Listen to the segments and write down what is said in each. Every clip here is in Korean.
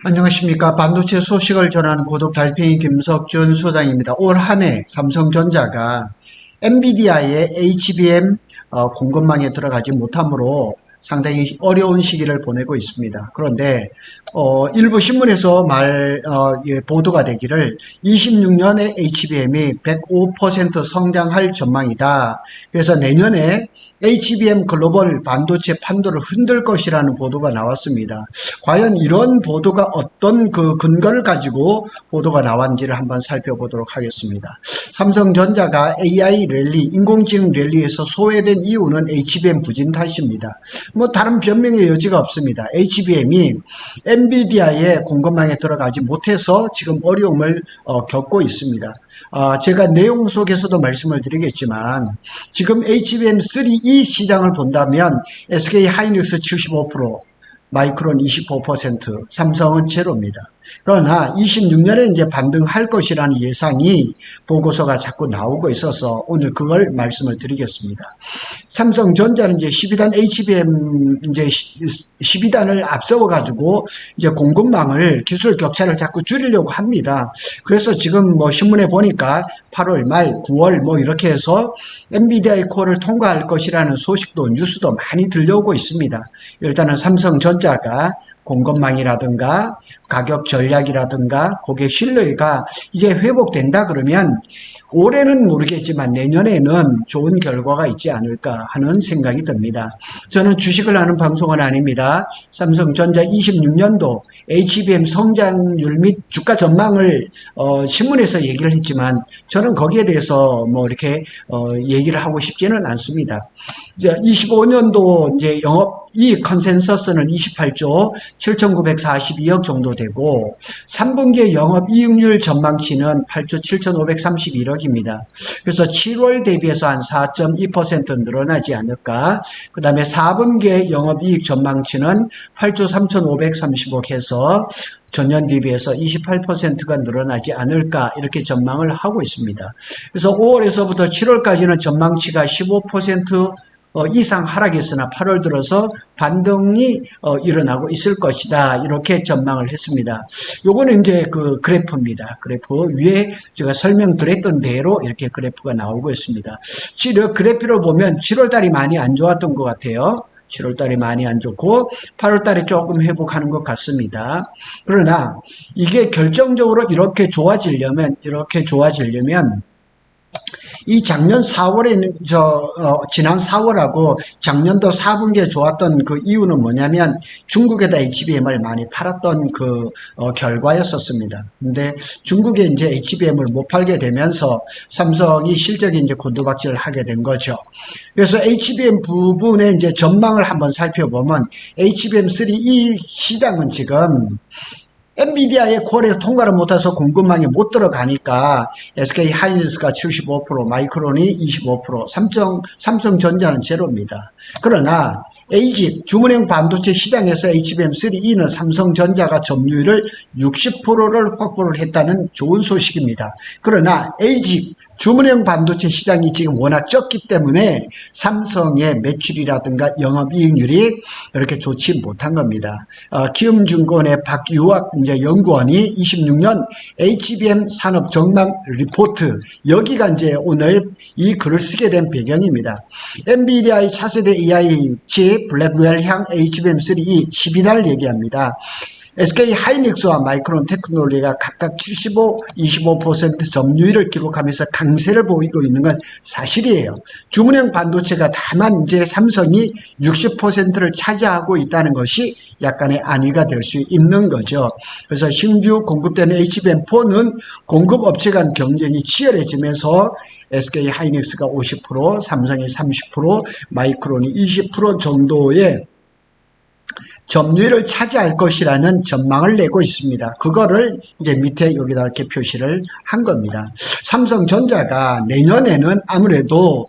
안녕하십니까. 반도체 소식을 전하는 구독 달팽이 김석준 소장입니다. 올 한 해 삼성전자가 엔비디아의 HBM 공급망에 들어가지 못함으로 상당히 어려운 시기를 보내고 있습니다. 그런데 일부 신문에서 보도가 되기를 26년에 HBM이 105% 성장할 전망이다. 그래서 내년에 HBM 글로벌 반도체 판도를 흔들 것이라는 보도가 나왔습니다. 과연 이런 보도가 어떤 그 근거를 가지고 보도가 나왔는지를 한번 살펴보도록 하겠습니다. 삼성전자가 AI 랠리, 인공지능 랠리에서 소외된 이유는 HBM 부진 탓입니다. 다른 변명의 여지가 없습니다. HBM이 엔비디아의 공급망에 들어가지 못해서 지금 어려움을 겪고 있습니다. 제가 내용 속에서도 말씀을 드리겠지만 지금 HBM3E 시장을 본다면 SK 하이닉스 75%, 마이크론 25%, 삼성은 제로입니다. 그러나 26년에 이제 반등할 것이라는 예상이 보고서가 자꾸 나오고 있어서 오늘 그걸 말씀을 드리겠습니다. 삼성전자는 이제 12단 HBM 이제 12단을 앞세워 가지고 이제 공급망을 기술 격차를 자꾸 줄이려고 합니다. 그래서 지금 신문에 보니까 8월 말, 9월 이렇게 해서 엔비디아의 코어를 통과할 것이라는 소식도 뉴스도 많이 들려오고 있습니다. 일단은 삼성전자가 공급망이라든가 가격 전략이라든가 고객 신뢰가 이게 회복된다 그러면 올해는 모르겠지만 내년에는 좋은 결과가 있지 않을까 하는 생각이 듭니다. 저는 주식을 하는 방송은 아닙니다. 삼성전자 26년도 HBM 성장률 및 주가 전망을 신문에서 얘기를 했지만 저는 거기에 대해서 이렇게 얘기를 하고 싶지는 않습니다. 이제 25년도 이제 영업이익 컨센서스는 28조 7,942억 정도 되고 3분기의 영업이익률 전망치는 8조 7,531억입니다. 그래서 7월 대비해서 한 4.2% 늘어나지 않을까. 그 다음에 4분기의 영업이익 전망치는 8조 3,530억 해서 전년 대비해서 28%가 늘어나지 않을까 이렇게 전망을 하고 있습니다. 그래서 5월에서부터 7월까지는 전망치가 15% 이상 하락했으나 8월 들어서 반등이 일어나고 있을 것이다. 이렇게 전망을 했습니다. 요거는 이제 그 그래프입니다. 그래프 위에 제가 설명드렸던 대로 이렇게 그래프가 나오고 있습니다. 그래프로 보면 7월 달이 많이 안 좋았던 것 같아요. 7월 달에 많이 안 좋고 8월 달에 조금 회복하는 것 같습니다. 그러나 이게 결정적으로 이렇게 좋아지려면 이 작년 4월에 지난 4월하고 작년도 4분기에 좋았던 그 이유는 뭐냐면 중국에다 HBM을 많이 팔았던 그 결과였었습니다. 근데 중국에 이제 HBM을 못 팔게 되면서 삼성이 실적이 이제 곤두박질을 하게 된 거죠. 그래서 HBM 부분의 이제 전망을 한번 살펴보면 HBM3E 시장은 지금 엔비디아의 코어를 통과를 못해서 공급망에 못 들어가니까 SK 하이닉스가 75%, 마이크론이 25%, 삼성전자는 제로입니다. 그러나 ASIC 주문형 반도체 시장에서 HBM3E는 삼성전자가 점유율을 60%를 확보를 했다는 좋은 소식입니다. 그러나 ASIC 주문형 반도체 시장이 지금 워낙 적기 때문에 삼성의 매출이라든가 영업이익률이 이렇게 좋지 못한 겁니다. 키움증권의 박유학 연구원이 26년 HBM 산업 전망 리포트, 여기가 이제 오늘 이 글을 쓰게 된 배경입니다. 엔비디아의 차세대 AI 칩 블랙웰향 HBM3E 12달 얘기합니다. SK 하이닉스와 마이크론 테크놀로지가 각각 75, 25% 점유율을 기록하면서 강세를 보이고 있는 건 사실이에요. 주문형 반도체가 다만 이제 삼성이 60%를 차지하고 있다는 것이 약간의 안위가 될 수 있는 거죠. 그래서 신규 공급되는 HBM4는 공급 업체 간 경쟁이 치열해지면서 SK 하이닉스가 50%, 삼성이 30%, 마이크론이 20% 정도의 점유율을 차지할 것이라는 전망을 내고 있습니다. 그거를 이제 밑에 여기다 이렇게 표시를 한 겁니다. 삼성전자가 내년에는 아무래도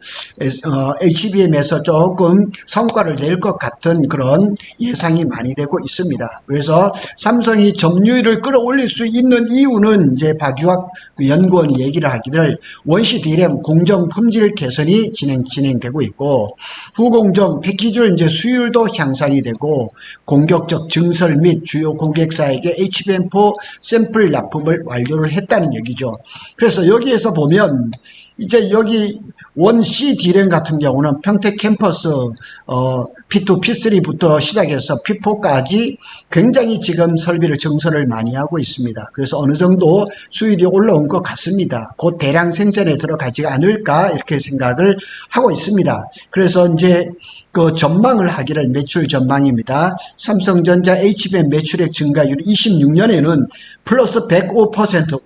HBM에서 조금 성과를 낼 것 같은 그런 예상이 많이 되고 있습니다. 그래서 삼성이 점유율을 끌어올릴 수 있는 이유는 이제 박유학 연구원이 얘기를 하기를 원시 D램 공정 품질 개선이 진행되고 있고, 후공정 패키지율 이제 수율도 향상이 되고, 공격적 증설 및 주요 고객사에게 HBM4 샘플 납품을 완료를 했다는 얘기죠. 그래서 여기에서 보면 이제 여기 원C D램 같은 경우는 평택 캠퍼스 P2, P3부터 시작해서 P4까지 굉장히 지금 설비를 증설을 많이 하고 있습니다. 그래서 어느 정도 수율이 올라온 것 같습니다. 곧 대량 생산에 들어가지 않을까 이렇게 생각을 하고 있습니다. 그래서 이제 그 전망을 하기를 매출 전망입니다. 삼성전자 HBM 매출액 증가율이 26년에는 플러스 105%,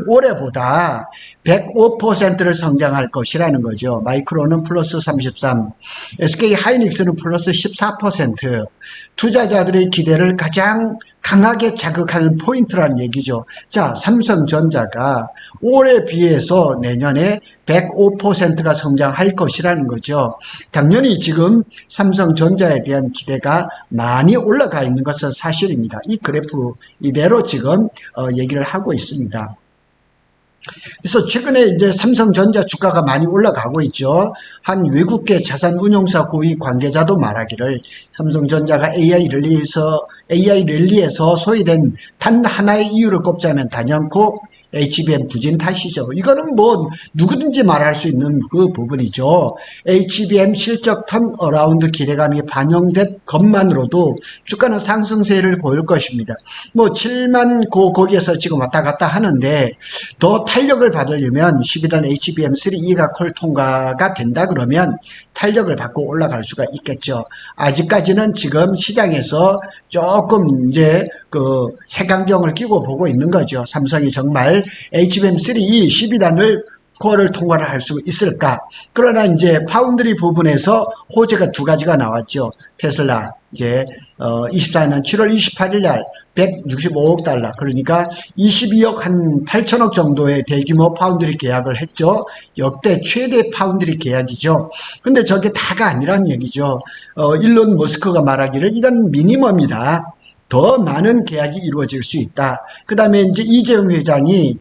올해보다 105%를 성장할 것이라는 거죠. 마이크론은 플러스 33, SK 하이닉스는 플러스 14%, 투자자들의 기대를 가장 강하게 자극하는 포인트라는 얘기죠. 자, 삼성전자가 올해 비해서 내년에 105%가 성장할 것이라는 거죠. 당연히 지금 삼성전자에 대한 기대가 많이 올라가 있는 것은 사실입니다. 이 그래프 이대로 지금 얘기를 하고 있습니다. 그래서 최근에 이제 삼성전자 주가가 많이 올라가고 있죠. 한 외국계 자산운용사 고위 관계자도 말하기를 삼성전자가 AI 랠리에서 소외된 단 하나의 이유를 꼽자면 단연코 HBM 부진 탓이죠. 이거는 뭐 누구든지 말할 수 있는 그 부분이죠. HBM 실적 턴어라운드 기대감이 반영된 것만으로도 주가는 상승세를 보일 것입니다. 뭐 7만 거기에서 지금 왔다 갔다 하는데 더 탄력을 받으려면 12단 HBM3E가 콜 통과가 된다 그러면 탄력을 받고 올라갈 수가 있겠죠. 아직까지는 지금 시장에서 조금 이제 그 색안경을 끼고 보고 있는 거죠. 삼성이 정말 HBM3E 12단을 코어를 통과를 할 수 있을까? 그러나 이제 파운드리 부분에서 호재가 두 가지가 나왔죠. 테슬라 이제 24년 7월 28일 날 165억 달러, 그러니까 22억 한 8천억 정도의 대규모 파운드리 계약을 했죠. 역대 최대 파운드리 계약이죠. 근데 저게 다가 아니란 얘기죠. 일론 머스크가 말하기를 이건 미니멈이다. 더 많은 계약이 이루어질 수 있다. 그 다음에 이제 이재용 회장이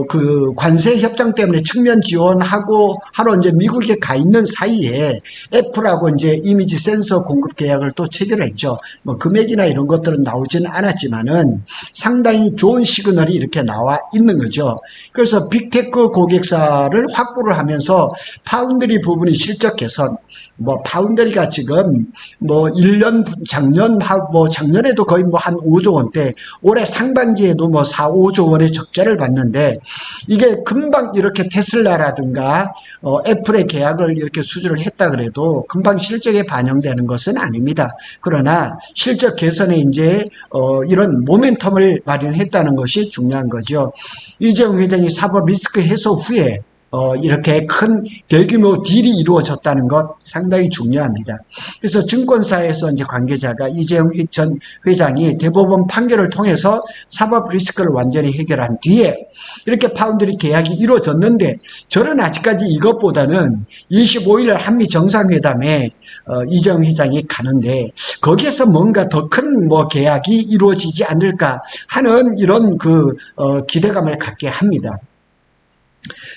그 관세 협정 때문에 측면 지원하고 하러 이제 미국에 가 있는 사이에 애플하고 이제 이미지 센서 공급 계약을 또 체결했죠. 뭐 금액이나 이런 것들은 나오지는 않았지만은 상당히 좋은 시그널이 이렇게 나와 있는 거죠. 그래서 빅테크 고객사를 확보를 하면서 파운드리 부분이 실적 개선, 뭐 파운드리가 지금 뭐 1년 작년에도 거의 뭐 한 5조 원대, 올해 상반기에도 뭐 4, 5조 원의 적자를 받는 이게 금방 이렇게 테슬라라든가 애플의 계약을 이렇게 수주를 했다 그래도 금방 실적에 반영되는 것은 아닙니다. 그러나 실적 개선에 이제 이런 모멘텀을 마련했다는 것이 중요한 거죠. 이재용 회장이 사법 리스크 해소 후에 이렇게 큰 대규모 딜이 이루어졌다는 것 상당히 중요합니다. 그래서 증권사에서 이제 관계자가 이재용 전 회장이 대법원 판결을 통해서 사법 리스크를 완전히 해결한 뒤에 이렇게 파운드리 계약이 이루어졌는데, 저는 아직까지 이것보다는 25일 한미 정상회담에 이재용 회장이 가는데 거기에서 뭔가 더 큰 뭐 계약이 이루어지지 않을까 하는 이런 그 기대감을 갖게 합니다.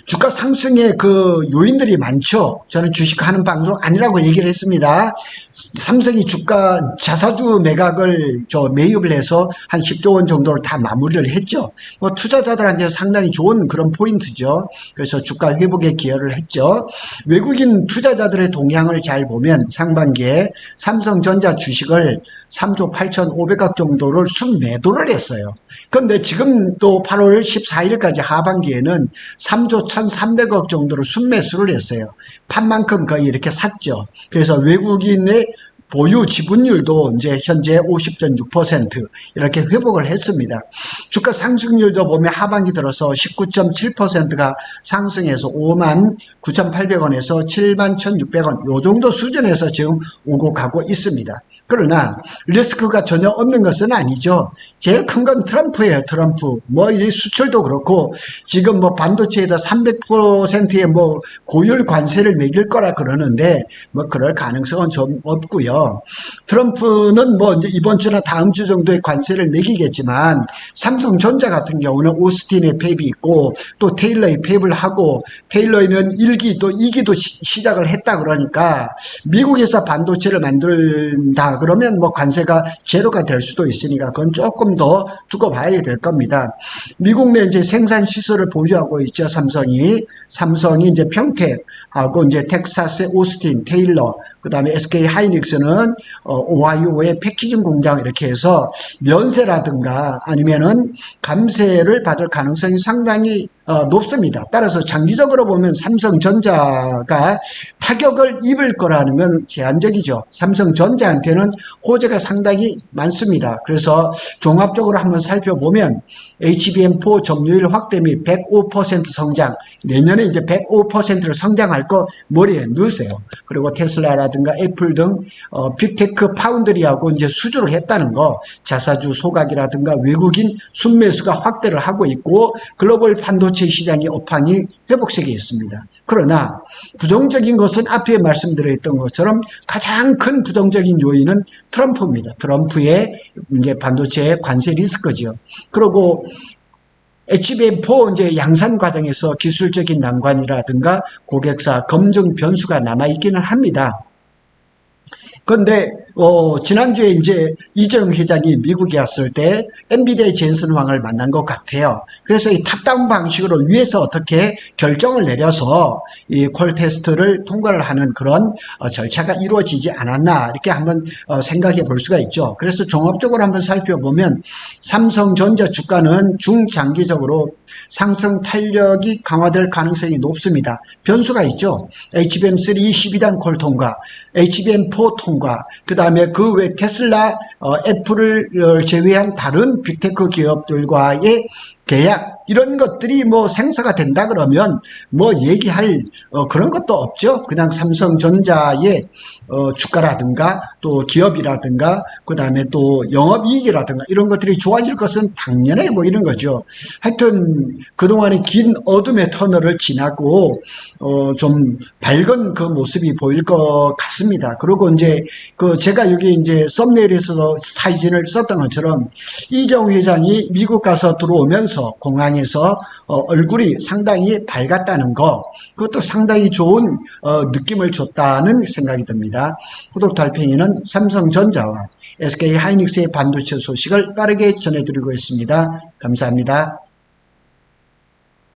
주가 상승의 그 요인들이 많죠. 저는 주식하는 방송 아니라고 얘기를 했습니다. 삼성이 주가 자사주 매각을 매입을 해서 한 10조 원 정도를 다 마무리를 했죠. 뭐 투자자들한테 상당히 좋은 그런 포인트죠. 그래서 주가 회복에 기여를 했죠. 외국인 투자자들의 동향을 잘 보면 상반기에 삼성전자 주식을 3조 8,500억 정도를 순매도를 했어요. 그런데 지금 또 8월 14일까지 하반기에는 3조 1,300억 정도로 순매수를 했어요. 판만큼 거의 이렇게 샀죠. 그래서 외국인의 보유 지분율도 이제 현재 50.6% 이렇게 회복을 했습니다. 주가 상승률도 보면 하반기 들어서 19.7%가 상승해서 59,800원에서 71,600원 요 정도 수준에서 지금 오고 가고 있습니다. 그러나 리스크가 전혀 없는 것은 아니죠. 제일 큰 건 트럼프예요. 트럼프. 뭐 이 수출도 그렇고 지금 뭐 반도체에다 300%의 뭐 고율 관세를 매길 거라 그러는데 뭐 그럴 가능성은 좀 없고요. 트럼프는 뭐 이제 이번 주나 다음 주 정도에 관세를 매기겠지만 삼성전자 같은 경우는 오스틴의 팹이 있고 또 테일러의 팹을 하고 테일러는 1기 또 2기도 시작을 했다 그러니까 미국에서 반도체를 만든다 그러면 뭐 관세가 제로가 될 수도 있으니까 그건 조금 더 두고 봐야 될 겁니다. 미국 내 이제 생산 시설을 보유하고 있죠. 삼성이 이제 평택하고 이제 텍사스의 오스틴, 테일러, 그다음에 SK 하이닉스는 오하이오의 패키징 공장 이렇게 해서 면세라든가 아니면은 감세를 받을 가능성이 상당히 높습니다. 따라서 장기적으로 보면 삼성전자가 타격을 입을 거라는 건 제한적이죠. 삼성전자한테는 호재가 상당히 많습니다. 그래서 종합적으로 한번 살펴보면 HBM4 점유율 확대 및 105% 성장, 내년에 이제 105%를 성장할 거 머리에 넣으세요. 그리고 테슬라라든가 애플 등 빅테크 파운드리하고 이제 수주를 했다는 거, 자사주 소각이라든가 외국인 순매수가 확대를 하고 있고 글로벌 반도체 시장의 업황이 회복세에 있습니다. 그러나 부정적인 것은 앞에 말씀드렸던 것처럼 가장 큰 부정적인 요인은 트럼프입니다. 트럼프의 이제 반도체 관세 리스크죠. 그리고 HBM4 이제 양산 과정에서 기술적인 난관이라든가 고객사 검증 변수가 남아있기는 합니다. 그런데 지난주에 이제 이재용 회장이 미국에 왔을 때 엔비디아의 젠슨 황을 만난 것 같아요. 그래서 이 탑다운 방식으로 위에서 어떻게 결정을 내려서 이 콜 테스트를 통과를 하는 그런 절차가 이루어지지 않았나 이렇게 한번 생각해 볼 수가 있죠. 그래서 종합적으로 한번 살펴보면 삼성전자 주가는 중장기적으로 상승 탄력이 강화될 가능성이 높습니다. 변수가 있죠. HBM3 12단 콜 통과, HBM4 통과, 그 다음에 그 외 테슬라, 애플을 제외한 다른 빅테크 기업들과의 계약 이런 것들이 뭐 생사가 된다 그러면 뭐 얘기할 그런 것도 없죠. 그냥 삼성전자의 주가라든가 또 기업이라든가 그 다음에 또 영업이익이라든가 이런 것들이 좋아질 것은 당연해 보이는 거죠. 하여튼 그동안의 긴 어둠의 터널을 지나고 좀 밝은 그 모습이 보일 것 같습니다. 그리고 이제 그 제가 여기 이제 썸네일에서도 사진을 썼던 것처럼 이재용 회장이 미국 가서 들어오면서 공항에서 얼굴이 상당히 밝았다는 거, 그것도 상당히 좋은 느낌을 줬다는 생각이 듭니다. 구독 달팽이는 삼성전자와 SK 하이닉스의 반도체 소식을 빠르게 전해드리고 있습니다. 감사합니다.